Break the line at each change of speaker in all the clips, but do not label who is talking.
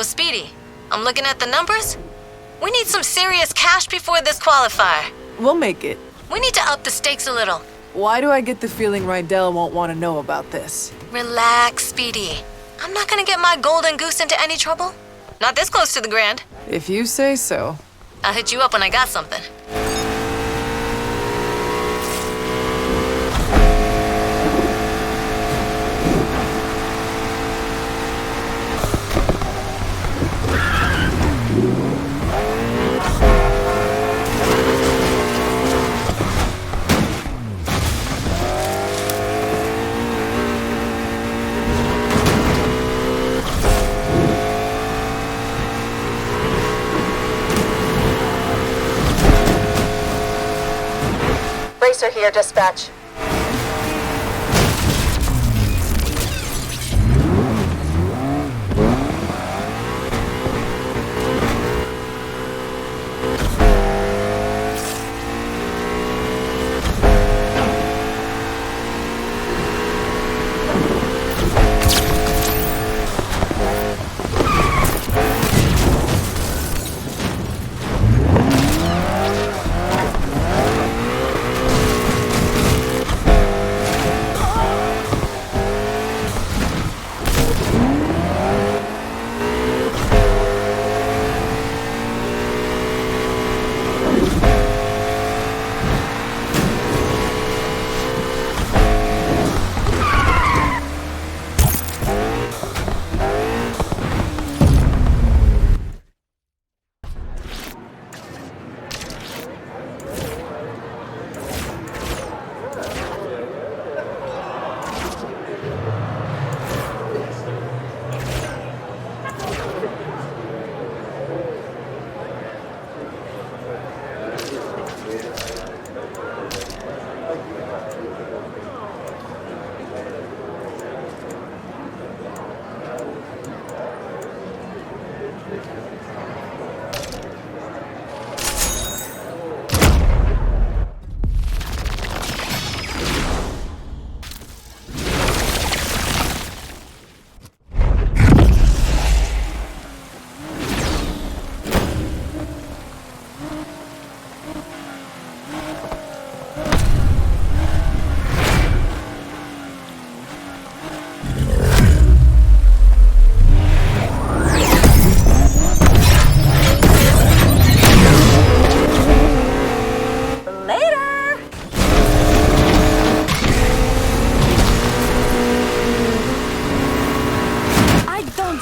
So, Speedy, I'm looking at the numbers. We need some serious cash before this qualifier.
We'll make it.
We need to up the stakes a little.
Why do I get the feeling Rydell won't want to know about this?
Relax, Speedy. I'm not gonna get my golden goose into any trouble. Not this close to the grand.
If you say so.
I'll hit you up when I got something.
Racer here, dispatch.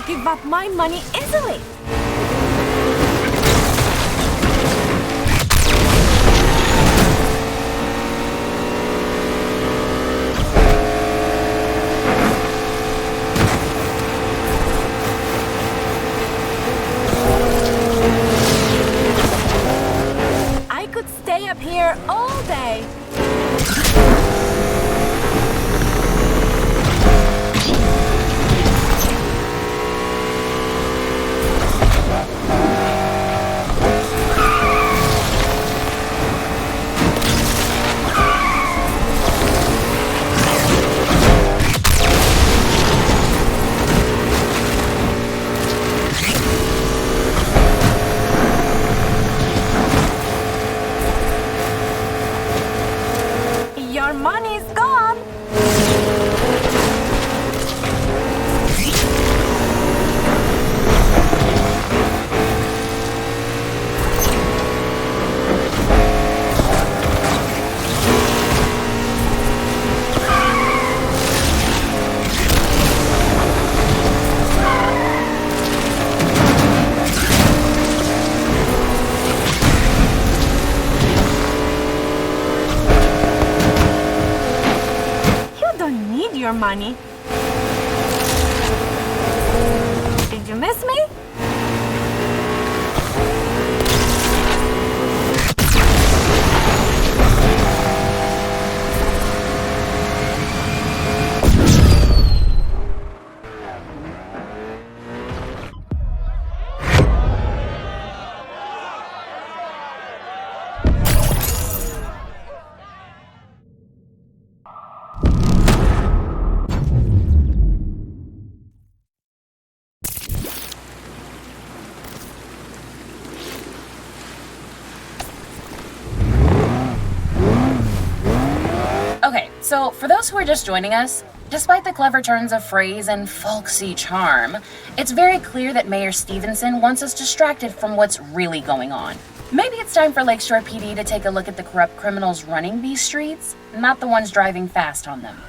Give up my money easily. I could stay up here all day. Your money's gone. Your money. Did you miss me?
So, for those who are just joining us, despite the clever turns of phrase and folksy charm, it's very clear that Mayor Stevenson wants us distracted from what's really going on. Maybe it's time for Lakeshore PD to take a look at the corrupt criminals running these streets, not the ones driving fast on them.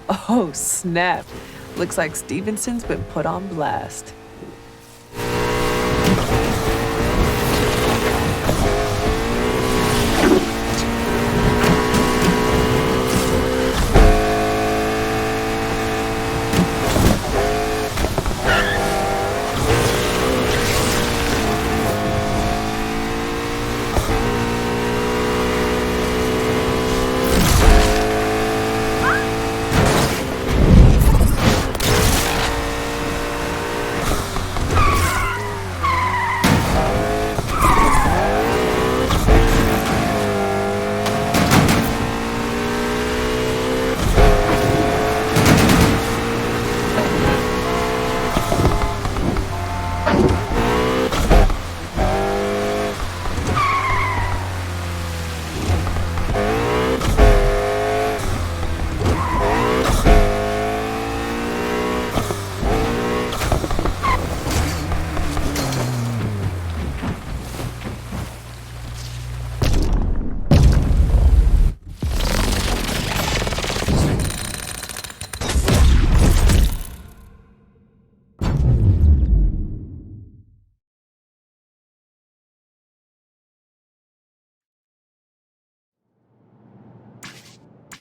Oh, snap. Looks like Stevenson's been put on blast.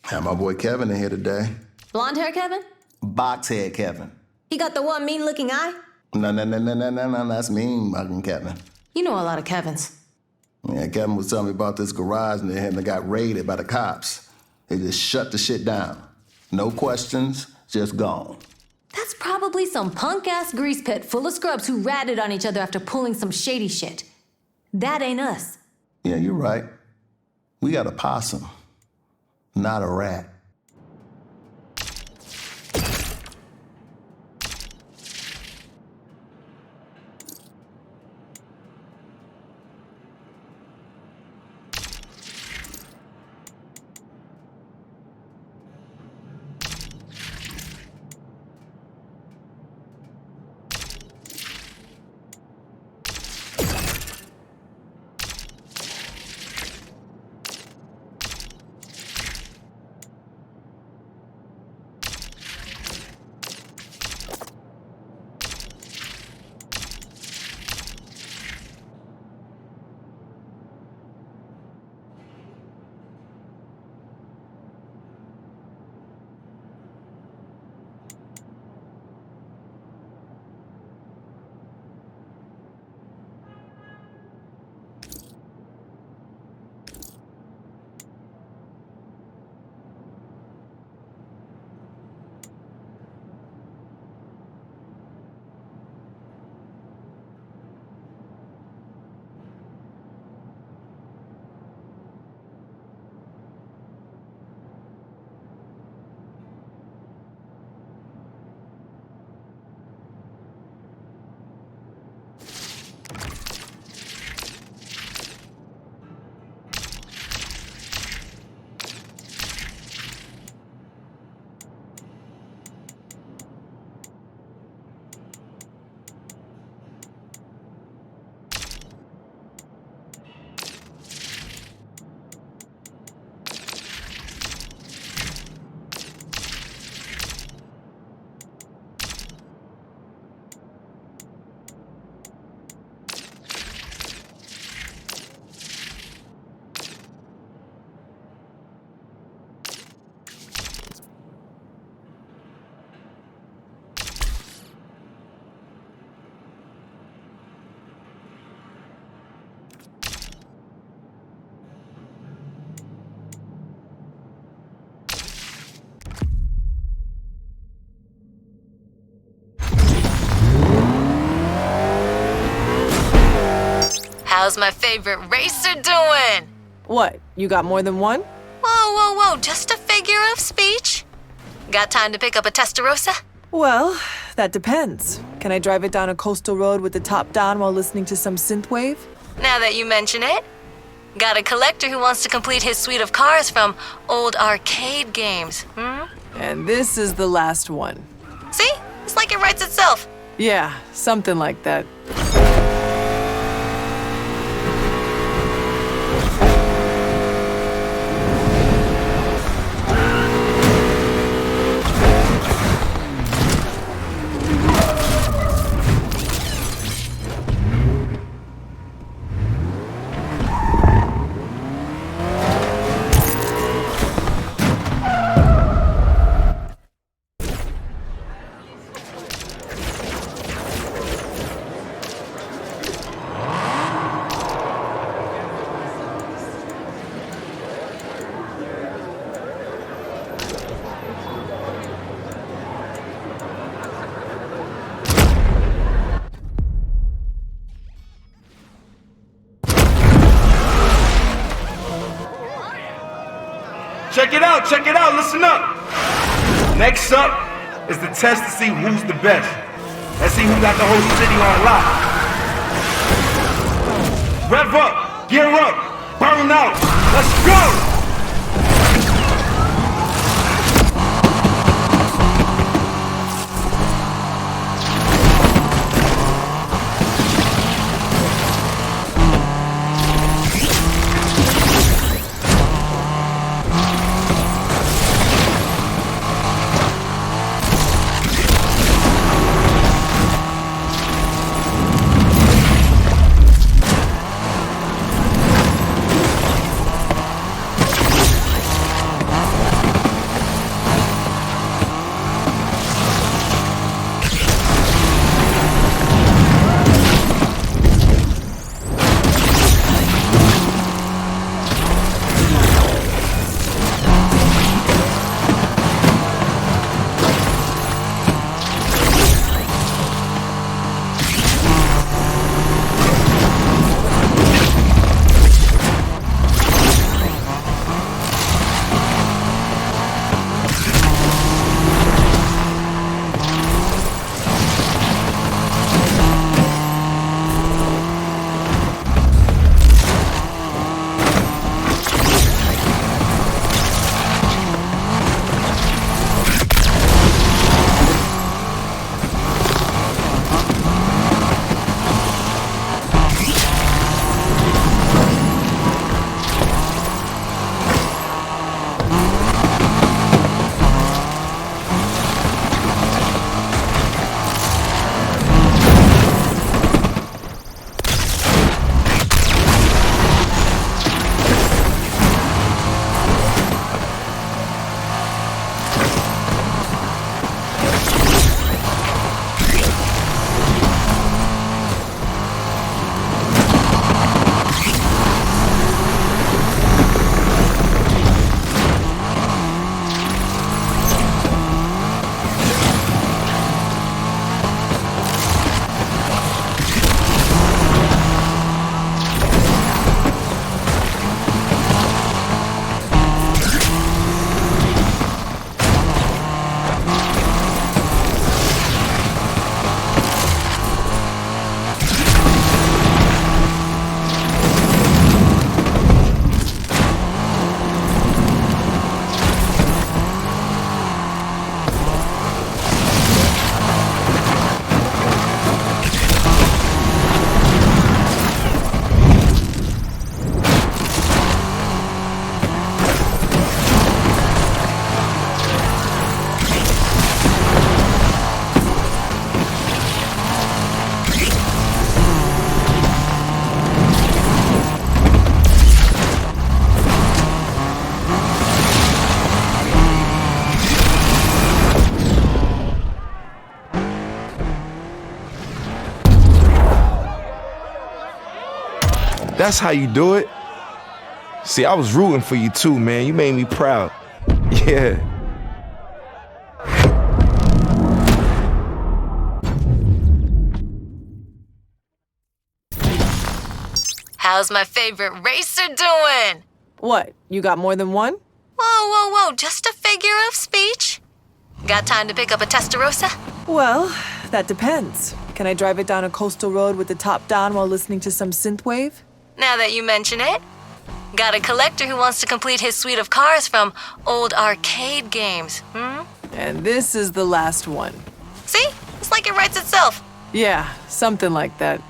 Had my boy Kevin in here today.
Blonde hair Kevin?
Box head Kevin.
He got the one mean looking eye?
No, that's mean mugging Kevin.
You know a lot of Kevins.
Yeah, Kevin was telling me about this garage and they got raided by the cops. They just shut the shit down. No questions, just gone.
That's probably some punk-ass grease pit full of scrubs who ratted on each other after pulling some shady shit. That ain't us.
Yeah, you're right. We got a possum, not a rat.
How's my favorite racer doing?
What, you got more than one?
Whoa, just a figure of speech? Got time to pick up a Testarossa?
Well, that depends. Can I drive it down a coastal road with the top down while listening to some synthwave?
Now that you mention it. Got a collector who wants to complete his suite of cars from old arcade games.
And this is the last one.
See? It's like it writes itself.
Yeah, something like that.
Check it out, listen up. Next up is the test to see who's the best. Let's see who got the whole city on lock. Rev up, gear up, burn out, let's go!
That's how you do it. See, I was rooting for you too, man. You made me proud. Yeah.
How's my favorite racer doing?
What, you got more than one?
Whoa, just a figure of speech. Got time to pick up a Testarossa?
Well, that depends. Can I drive it down a coastal road with the top down while listening to some synthwave?
Now that you mention it. Got a collector who wants to complete his suite of cars from old arcade games.
And this is the last one.
See? It's like it writes itself.
Yeah, something like that.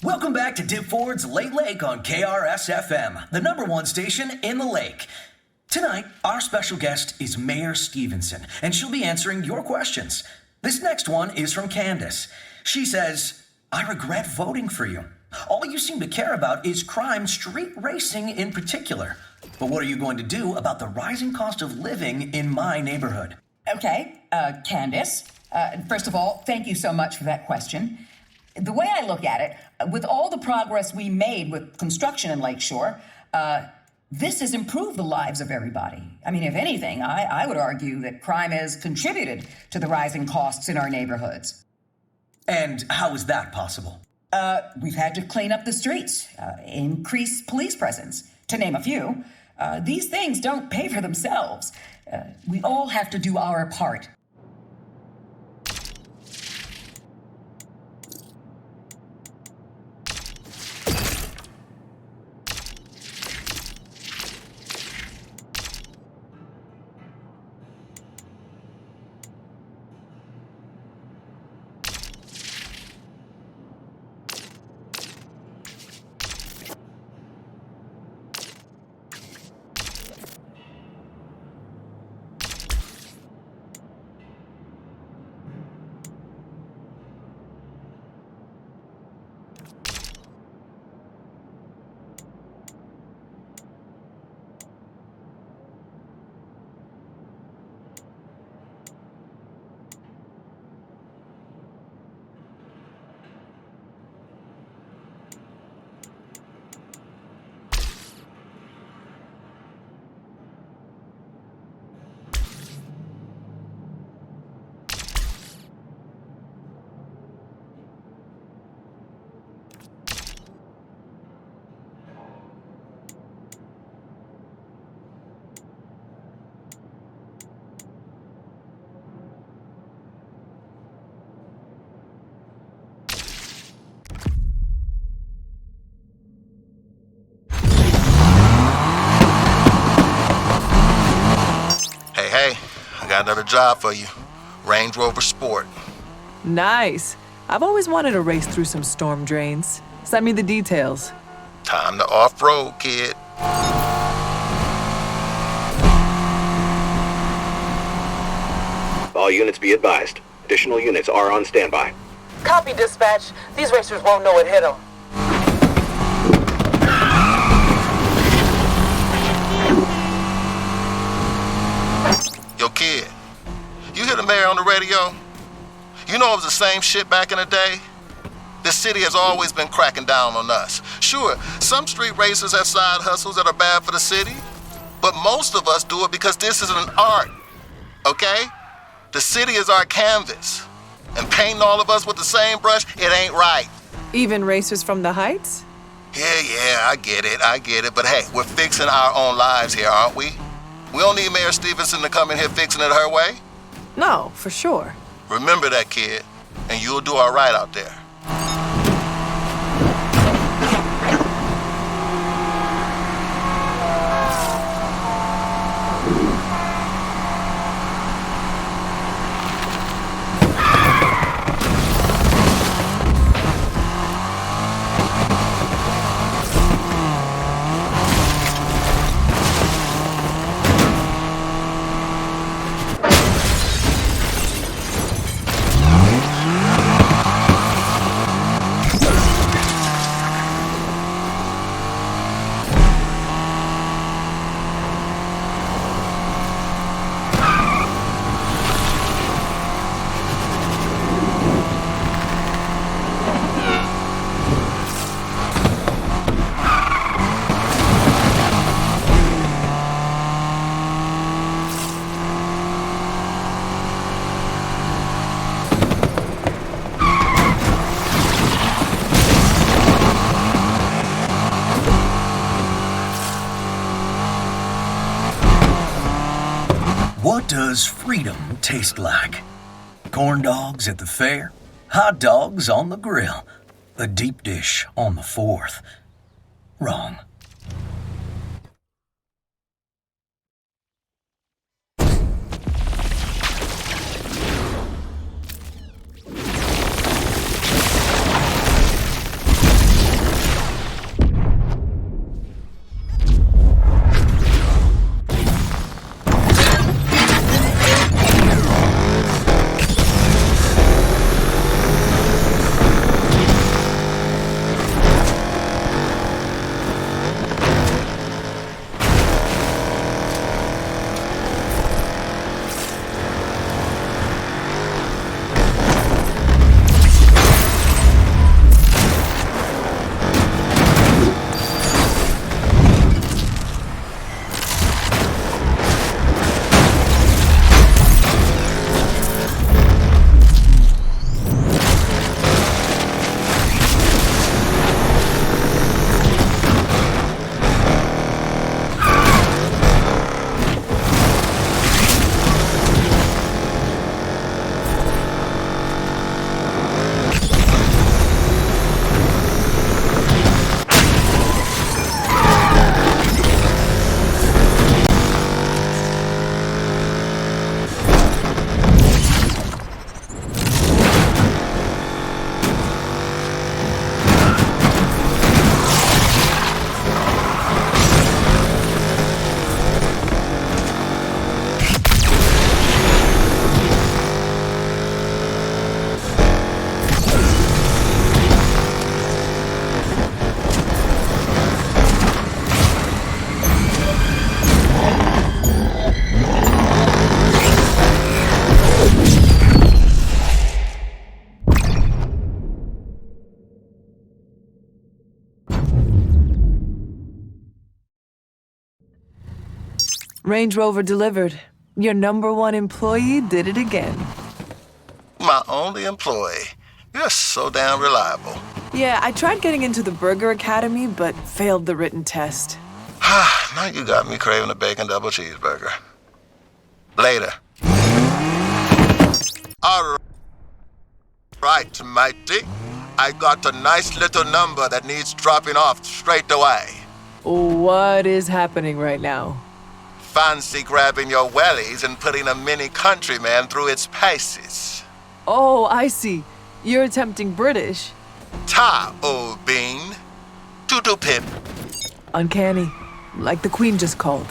Welcome back to Dip Ford's Late Lake on KRS-FM, the #1 station in the lake. Tonight, our special guest is Mayor Stevenson, and she'll be answering your questions. This next one is from Candace. She says, I regret voting for you. All you seem to care about is crime, street racing in particular. But what are you going to do about the rising cost of living in my neighborhood?
Okay, Candace, first of all, thank you so much for that question. The way I look at it, with all the progress we made with construction in Lakeshore, this has improved the lives of everybody. I mean, if anything, I would argue that crime has contributed to the rising costs in our neighborhoods.
And how is that possible?
We've had to clean up the streets, increase police presence, to name a few. These things don't pay for themselves. We all have to do our part.
Hey, I got another job for you. Range Rover Sport.
Nice. I've always wanted to race through some storm drains. Send me the details.
Time to off-road, kid.
All units be advised. Additional units are on standby.
Copy, dispatch. These racers won't know it hit them.
Yo, kid, you hear the mayor on the radio? You know it was the same shit back in the day? This city has always been cracking down on us. Sure, some street racers have side hustles that are bad for the city, but most of us do it because this is an art, okay? The city is our canvas, and painting all of us with the same brush, it ain't right.
Even racers from the Heights?
Yeah, I get it, but hey, we're fixing our own lives here, aren't we? We don't need Mayor Stevenson to come in here fixing it her way.
No, for sure.
Remember that, kid, and you'll do all right out there.
What does freedom taste like? Corn dogs at the fair? Hot dogs on the grill? A deep dish on the 4th? Wrong.
Range Rover delivered. Your #1 employee did it again.
My only employee. You're so damn reliable.
Yeah, I tried getting into the Burger Academy, but failed the written test.
Now you got me craving a bacon double cheeseburger. Later. All right, matey. I got a nice little number that needs dropping off straight away.
What is happening right now?
Fancy grabbing your wellies and putting a mini countryman through its paces.
Oh, I see. You're attempting British.
Ta, old bean. Tutu pip.
Uncanny. Like the Queen just called.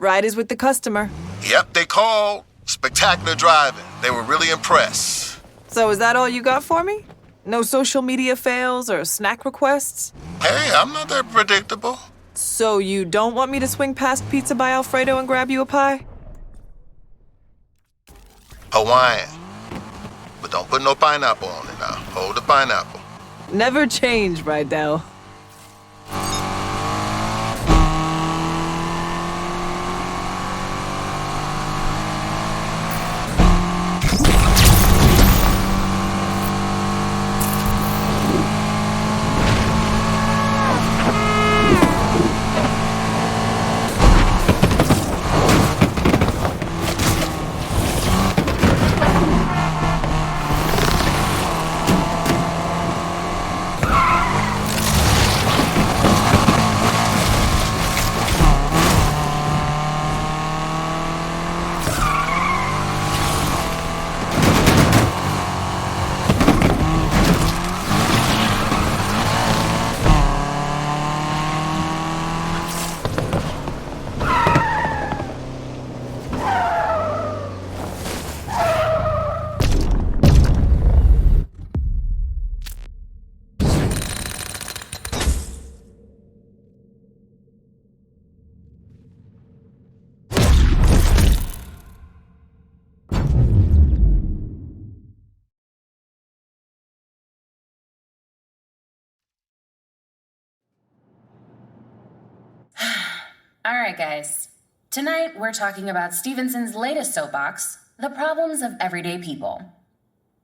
ride is with the customer.
Yep, they called. Spectacular driving. They were really impressed.
So is that all you got for me? No social media fails or snack requests?
Hey, I'm not that predictable.
So you don't want me to swing past Pizza by Alfredo and grab you a pie?
Hawaiian. But don't put no pineapple on it now. Hold the pineapple.
Never change, Rydell.
All right, guys. Tonight, we're talking about Stevenson's latest soapbox, the problems of everyday people.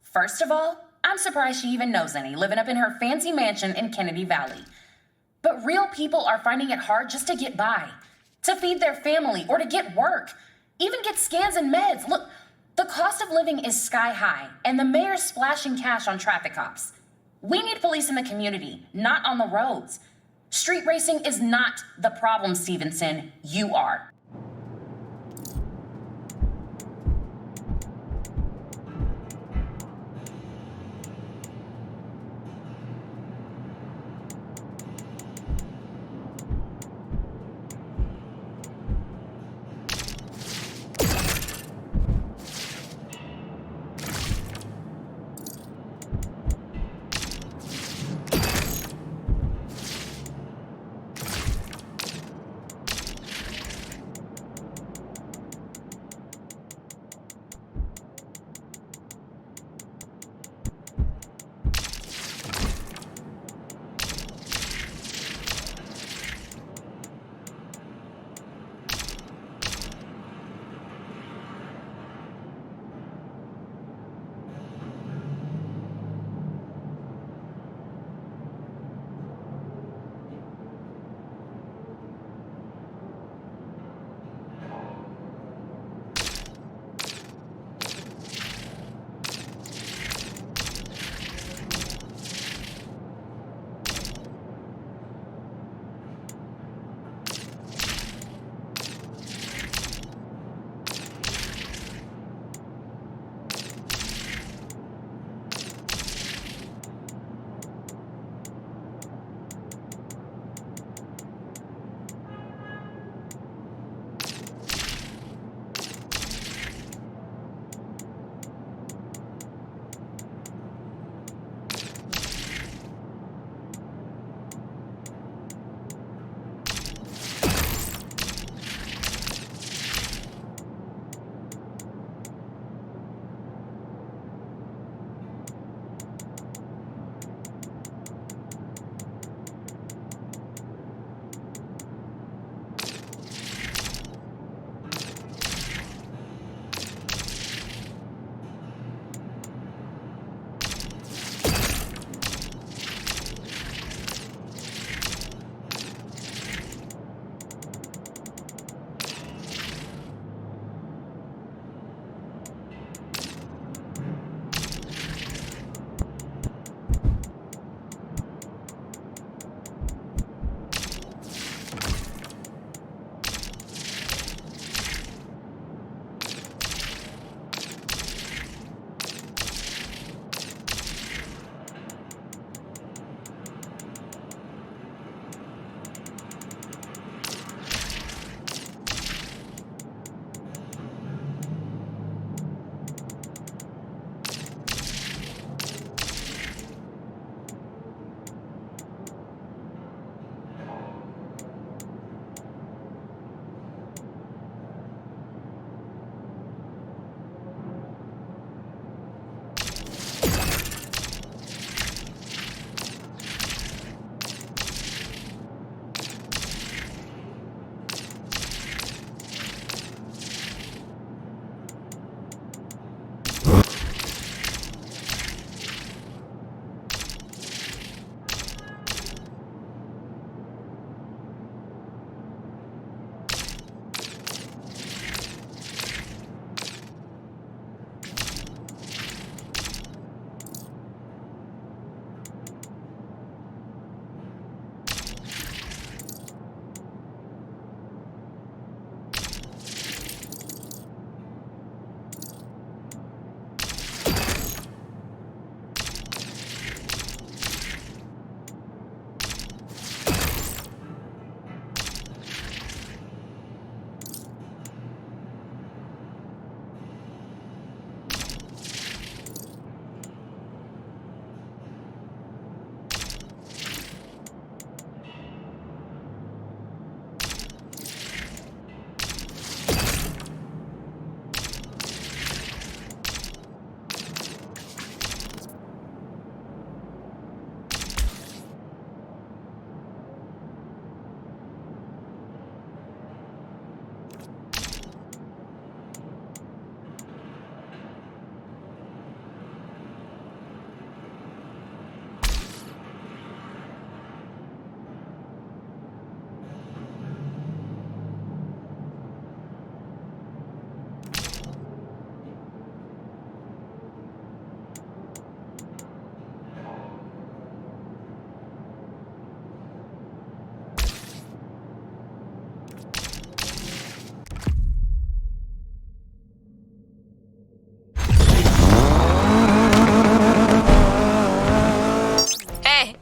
First of all, I'm surprised she even knows any, living up in her fancy mansion in Kennedy Valley. But real people are finding it hard just to get by, to feed their family, or to get work, even get scans and meds. Look, the cost of living is sky high, and the mayor's splashing cash on traffic cops. We need police in the community, not on the roads. Street racing is not the problem, Stevenson. You are.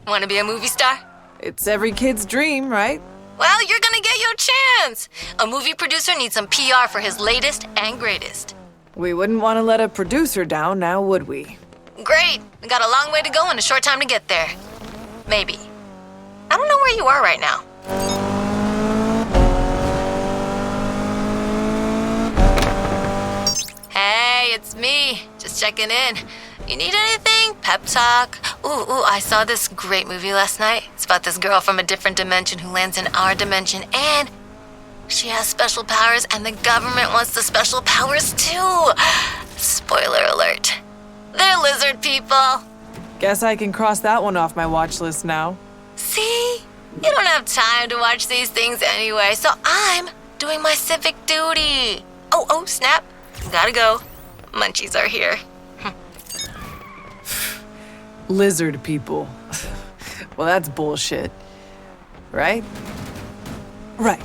Want to be a movie star?
It's every kid's dream, right?
Well, you're gonna get your chance. A movie producer needs some PR for his latest and greatest.
We wouldn't want to let a producer down now, would we?
Great. We got a long way to go and a short time to get there. Maybe. I don't know where you are right now. Hey, it's me. Just checking in. You need anything? Pep talk? Ooh, I saw this great movie last night. It's about this girl from a different dimension who lands in our dimension, and she has special powers, and the government wants the special powers too. Spoiler alert. They're lizard people.
Guess I can cross that one off my watch list now.
See? You don't have time to watch these things anyway, so I'm doing my civic duty. Oh, snap. Gotta go. Munchies are here.
Lizard people. Well, that's bullshit. Right? Right.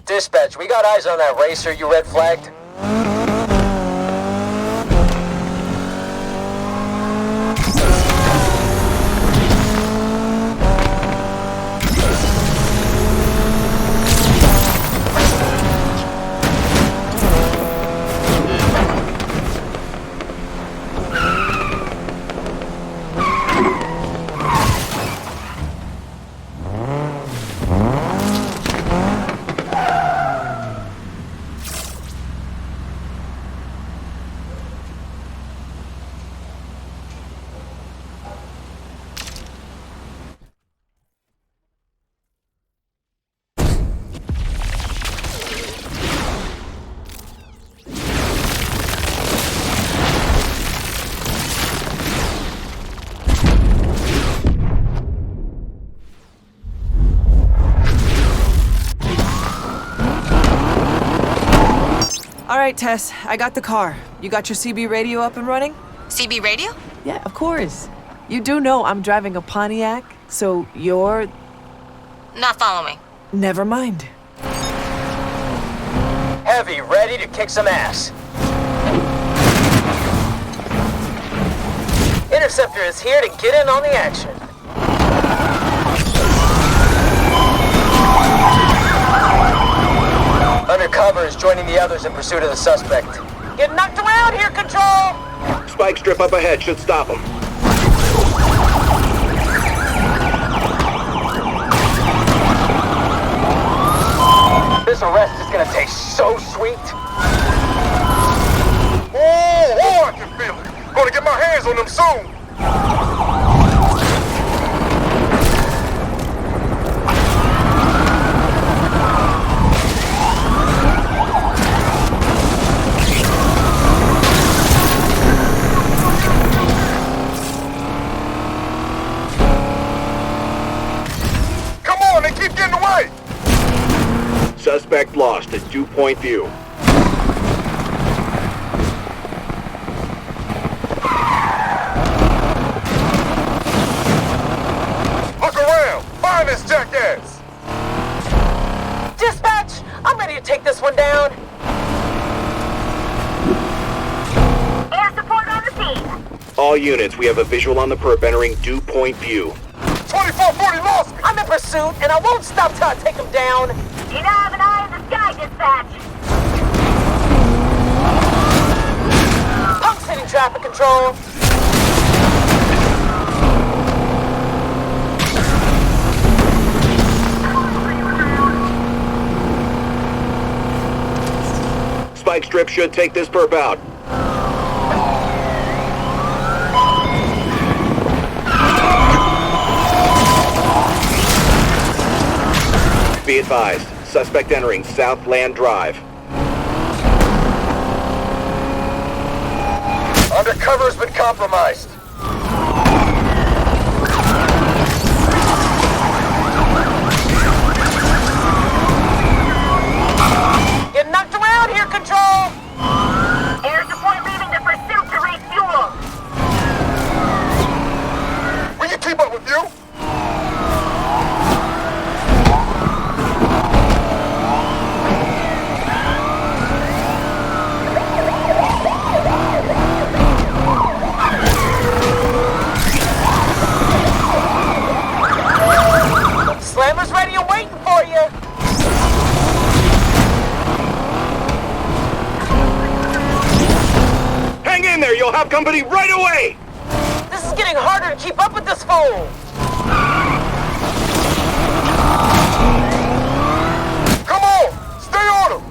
Dispatch, we got eyes on that racer you red flagged.
All right, Tess, I got the car. You got your CB radio up and running?
CB radio?
Yeah, of course. You do know I'm driving a Pontiac, so you're...
Not following.
Never mind.
Heavy, ready to kick some ass. Interceptor is here to get in on the action. Undercover is joining the others in pursuit of the suspect. Get knocked around here, Control!
Spike strip up ahead should stop him.
This arrest is gonna taste so sweet.
Oh, I can feel it. Gonna get my hands on them soon. Come on, they keep getting away.
Suspect lost at 2-point view.
Look around. Find this jackass.
Dispatch, I'm ready to take this one down.
Air support on the scene.
All units, we have a visual on the perp entering due point view.
2440 lost me.
I'm in pursuit, and I won't stop till I take him down.
You now have an eye in the sky, dispatch.
Punk's hitting traffic control.
Spike strip should take this perp out. Be advised, suspect entering Southland Drive.
Undercover's been compromised.
Get knocked around.
have company right away!
This is getting harder to keep up with this fool!
Come on! Stay on him!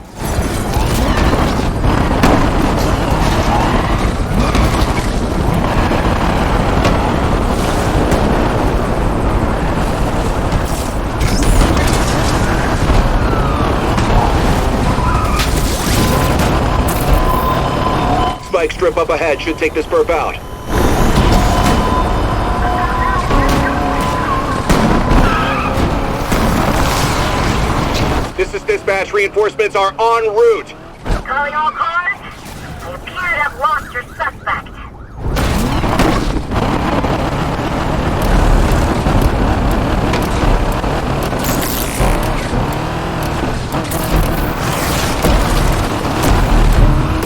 Spike strip up ahead should take this perp out. This is dispatch. Reinforcements are en route.
Calling all cars. I appear to have lost your suspect.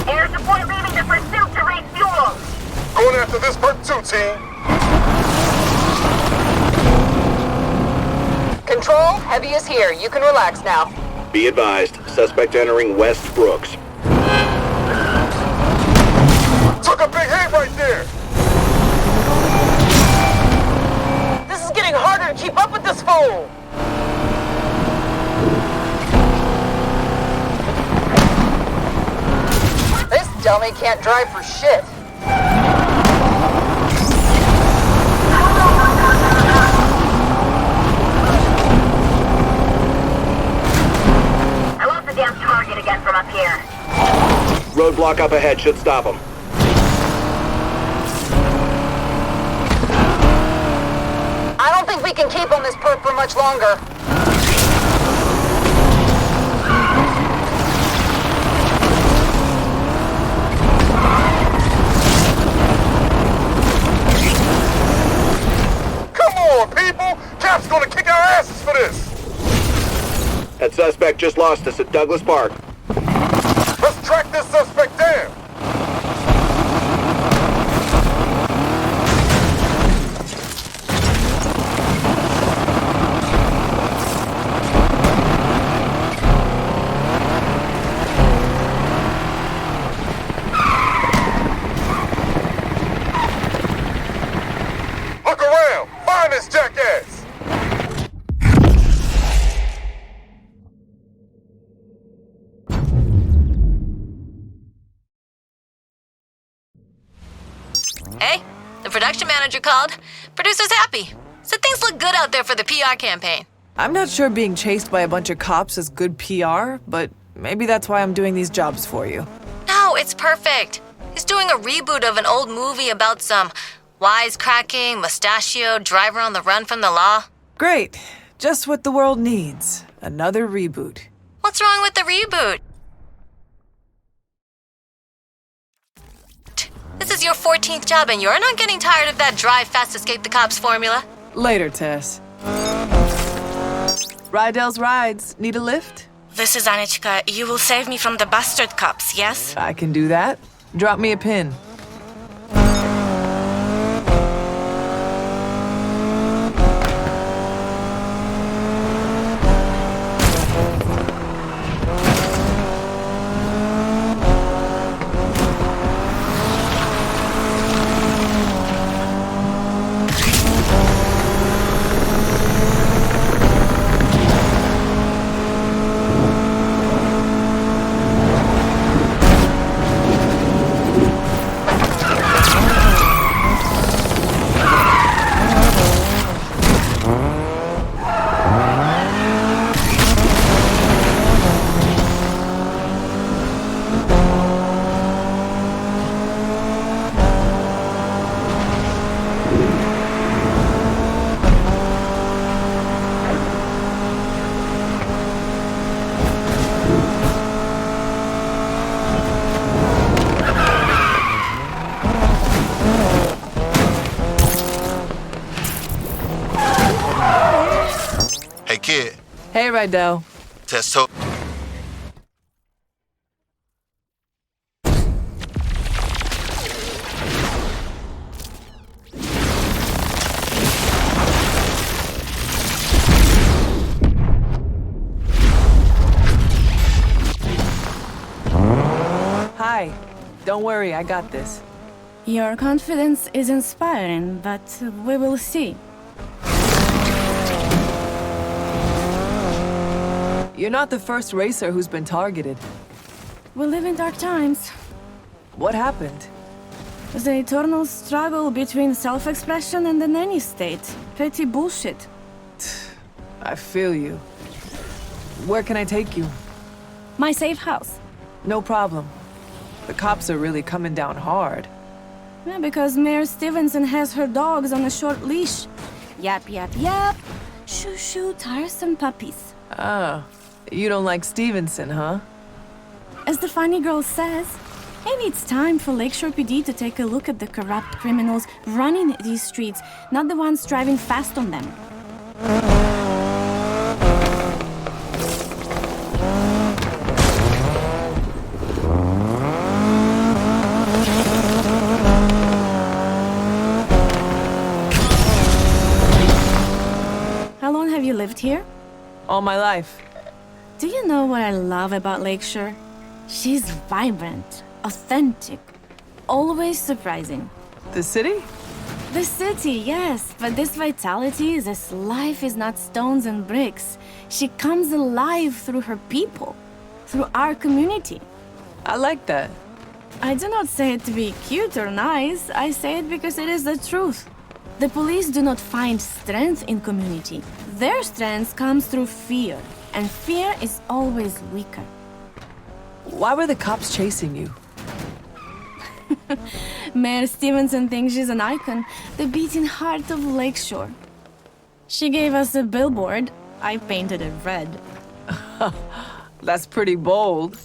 Air support leaving the pursuit to refuel.
Going after this perp too, team.
Control, heavy is here. You can relax now.
Be advised, suspect entering West Brooks.
Took a big hit right there.
This is getting harder to keep up with this fool! This dummy can't drive for shit.
I lost the damn target again from up here.
Roadblock up ahead should stop him.
I don't think we can keep on this perp for much longer.
Come on, people! Cap's gonna kick our asses for this!
That suspect just lost us at Douglas Park.
Let's track this suspect down! Look around! Find this jackass!
Hey, the production manager called. Producer's happy. Said things look good out there for the PR campaign.
I'm not sure being chased by a bunch of cops is good PR, but maybe that's why I'm doing these jobs for you.
No, it's perfect. He's doing a reboot of an old movie about some wisecracking, mustachioed driver on the run from the law.
Great. Just what the world needs. Another reboot.
What's wrong with the reboot? This is your 14th job and you're not getting tired of that drive fast, escape the cops formula?
Later, Tess. Rydell's Rides. Need a lift?
This is Anichka. You will save me from the bastard cops, yes?
I can do that. Drop me a pin.
Hey, kid.
Hey, Rydell.
Tess told...
Hi. Don't worry, I got this.
Your confidence is inspiring, but we will see.
You're not the first racer who's been targeted.
We live in dark times.
What happened?
The eternal struggle between self-expression and the nanny state. Petty bullshit.
I feel you. Where can I take you?
My safe house.
No problem. The cops are really coming down hard.
Yeah, because Mayor Stevenson has her dogs on a short leash. Yap, yap, yap. Shoo, shoo, tiresome puppies.
Ah, you don't like Stevenson, huh?
As the funny girl says, maybe it's time for Lakeshore PD to take a look at the corrupt criminals running these streets, not the ones driving fast on them. How long have you lived here?
All my life.
Do you know what I love about Lakeshore? She's vibrant, authentic, always surprising.
The city?
The city, yes, but this vitality, this life is not stones and bricks. She comes alive through her people, through our community.
I like that.
I do not say it to be cute or nice, I say it because it is the truth. The police do not find strength in community. Their strength comes through fear, and fear is always weaker.
Why were the cops chasing you?
Mayor Stevenson thinks she's an icon, the beating heart of Lakeshore. She gave us a billboard. I painted it red.
That's pretty bold.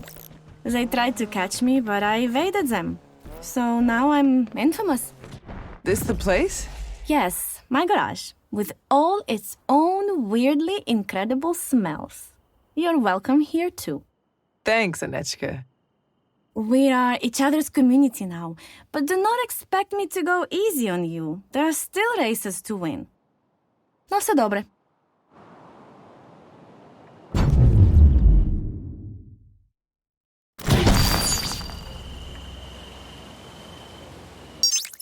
They tried to catch me, but I evaded them. So now I'm infamous.
This the place?
Yes, my garage, with all its own weirdly incredible smells. You're welcome here too.
Thanks, Anechka.
We are each other's community now, but do not expect me to go easy on you. There are still races to win. No se dobre.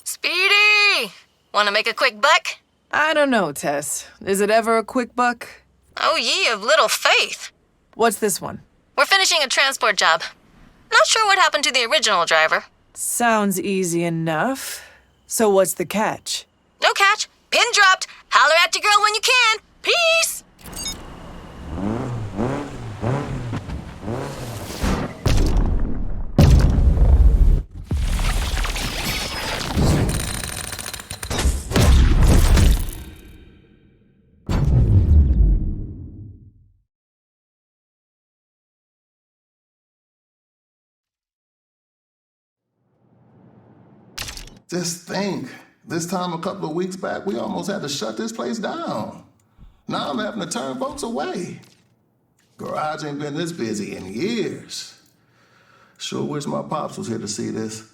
Speedy! Want to make a quick buck?
I don't know, Tess. Is it ever a quick buck?
Oh, ye of little faith.
What's this one?
We're finishing a transport job. Not sure what happened to the original driver.
Sounds easy enough. So what's the catch?
No catch. Pin dropped. Holler at your girl when you can. Peace!
Just think, this time a couple of weeks back, we almost had to shut this place down. Now I'm having to turn folks away. Garage ain't been this busy in years. Sure wish my pops was here to see this.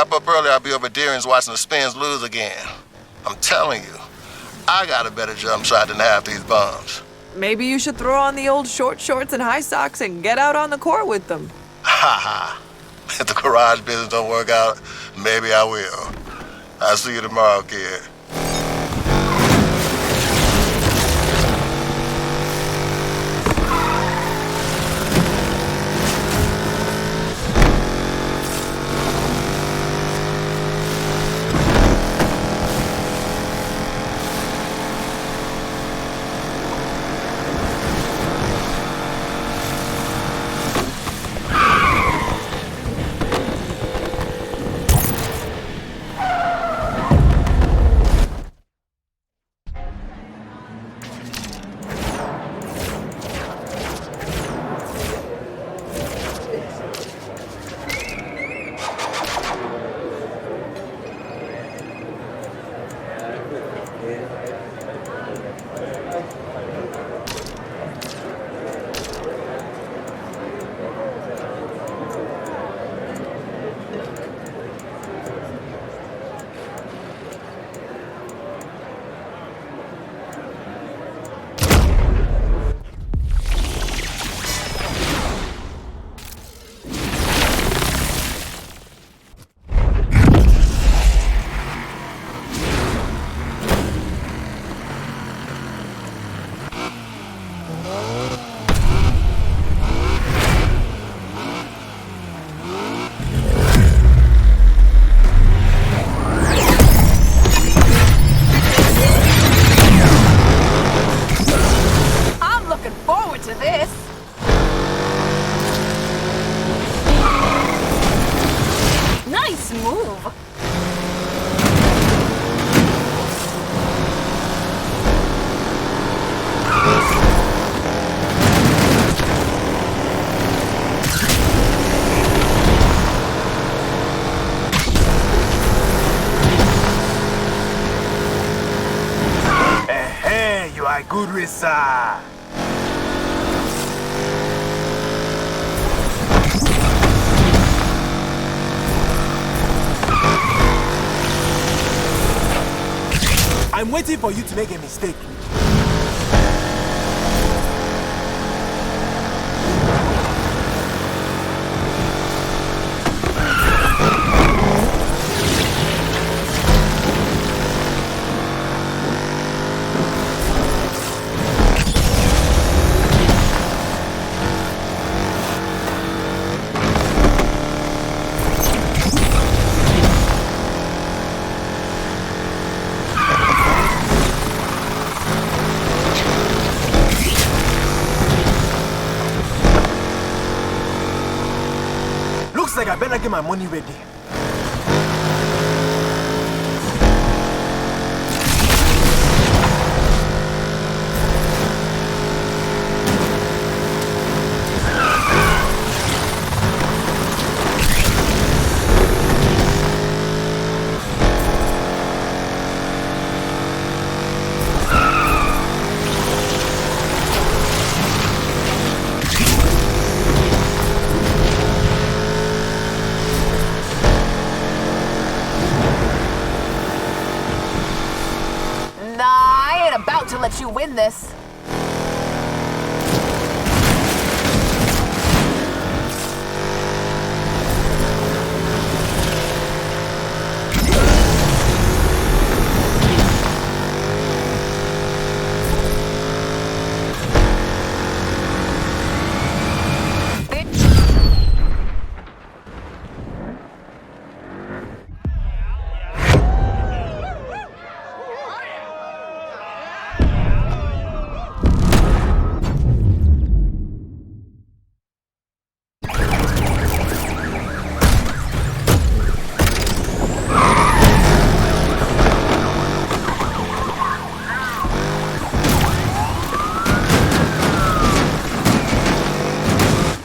wrap up early, I'll be over at Deering's watching the Spins lose again. I'm telling you, I got a better jump shot than half these bums.
Maybe you should throw on the old short shorts and high socks and get out on the court with them.
Ha ha. If the garage business don't work out, maybe I will. I'll see you tomorrow, kid.
Good research. I'm waiting for you to make a mistake. Looks like I better get my money ready.
About to let you win this.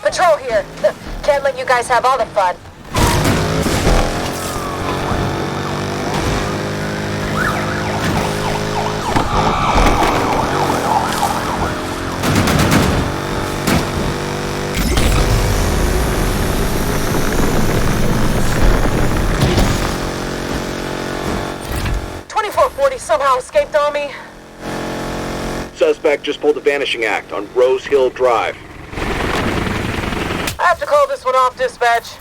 Patrol here. Can't let you guys have all the fun.
no escape dummy?
Suspect just pulled a vanishing act on Rose Hill Drive.
I have to call this one off, dispatch.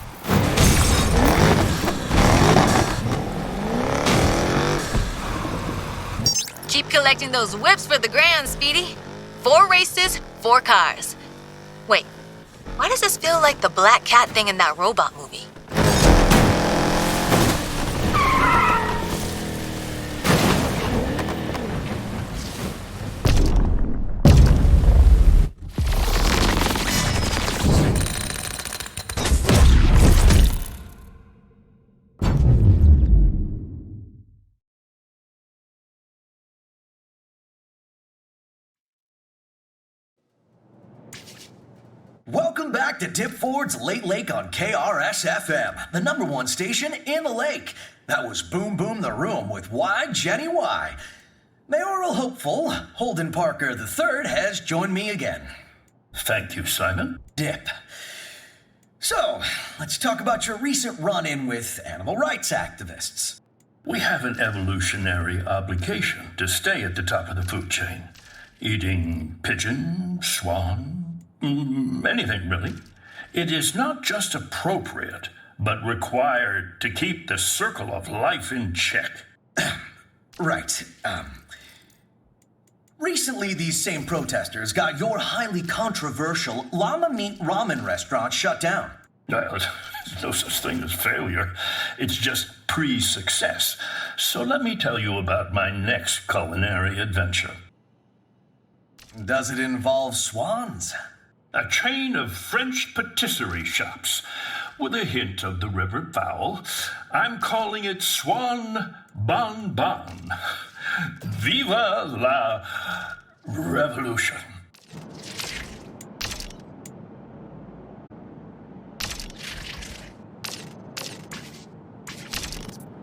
Keep collecting those whips for the grand, Speedy. 4 races, 4 cars. Wait, why does this feel like the black cat thing in that robot movie?
Welcome back to Dip Ford's Late Lake on KRS-FM, the #1 station in the lake. That was Boom Boom the Room with Y Jenny Y. Mayoral hopeful Holden Parker III has joined me again.
Thank you, Simon.
Dip. So, let's talk about your recent run-in with animal rights activists.
We have an evolutionary obligation to stay at the top of the food chain. Eating pigeon, swan, anything really. It is not just appropriate, but required to keep the circle of life in check.
Right. Recently, these same protesters got your highly controversial llama meat ramen restaurant shut down.
Well, there's no such thing as failure. It's just pre-success. So let me tell you about my next culinary adventure.
Does it involve swans?
A chain of French patisserie shops with a hint of the river fowl. I'm calling it Swan Bon Bon. Viva la Revolution.